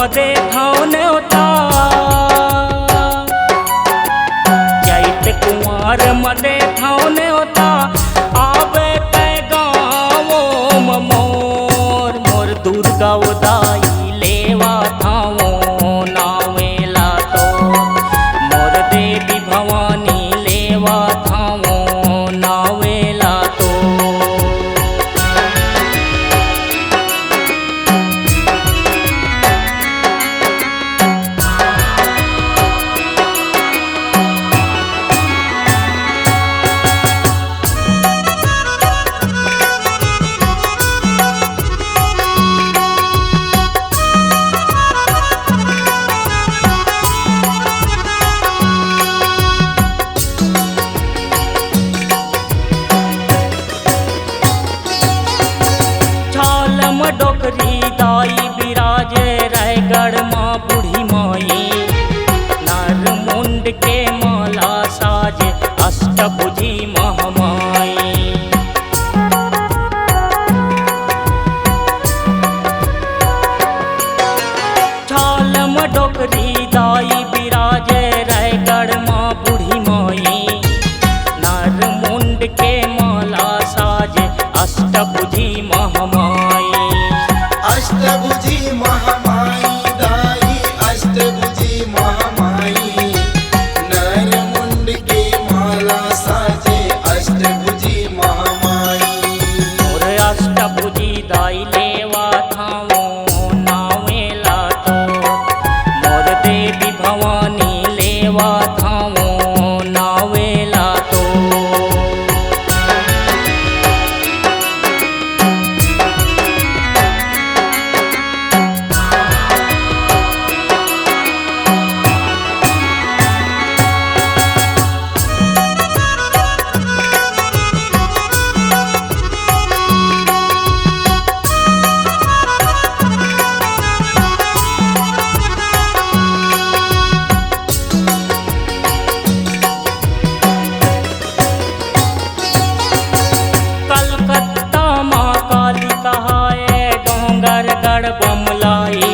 मदे थावन होता चैत कुमार मदे थावन होता आवे ते गाँव मोर मोर दुर्गा उदाई लेवा थावो नावेला तो मोर देवी भवानी लेवा थावो नावेला तो डोकरी दाई बिराजे रायगढ़ माँ बूढ़ी माई नर मुंड के माला साजे अष्टभुजी महामाई छालम डोकरी दाई बिराजे रायगढ़ माँ बूढ़ी माई नर मुंड के माला साजे अष्टभुजी महामाई अष्टभुजी महामाई दाई अष्टभुजी महामाई नर मुंड के माला साजे अष्टभुजी महामाई और अष्टभुजी दाई लेवा थावो नावेला तो मोर देवी भवानी लेवा थावो नावेला तो कलकत्ता माँ काली कहाए डोंगरगढ़ बमलाई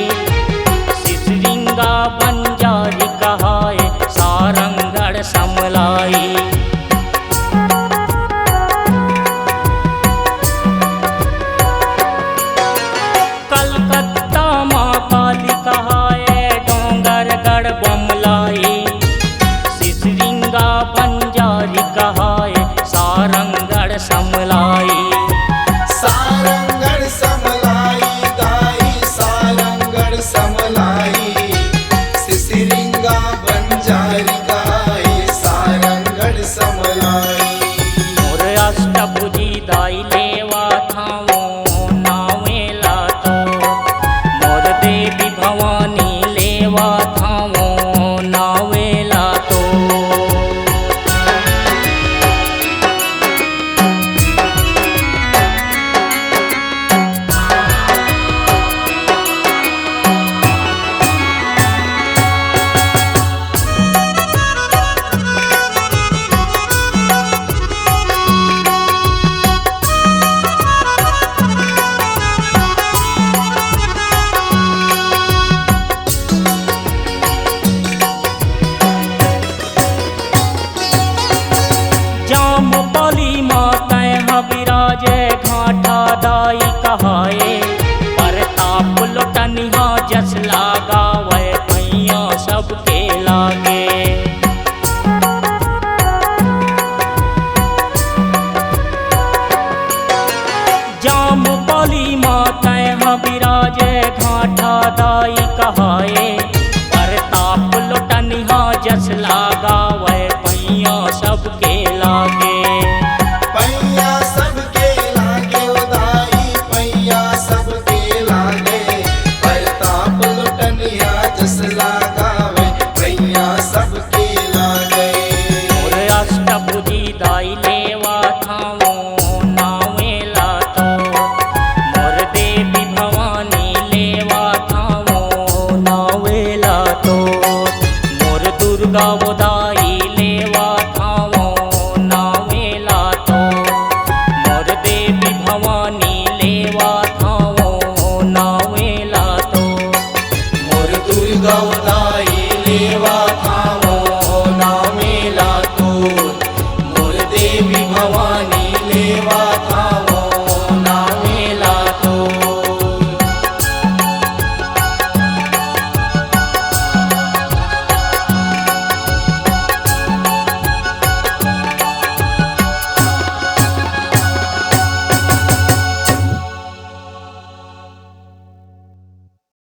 सिसरिंगा बंजारी कहाए सारंगढ़ समलाई कलकत्ता माँ काली कहाए डोंगरगढ़ बमलाई सिसरिंगा बंजारी कहाए सारंगढ़ समलाई सारंगढ़ समलाई दाई सारंगढ़ समलाई सिसरिंगा बंजारी गाए सारंगढ़ समलाई मोर अष्टभुजी दाई ले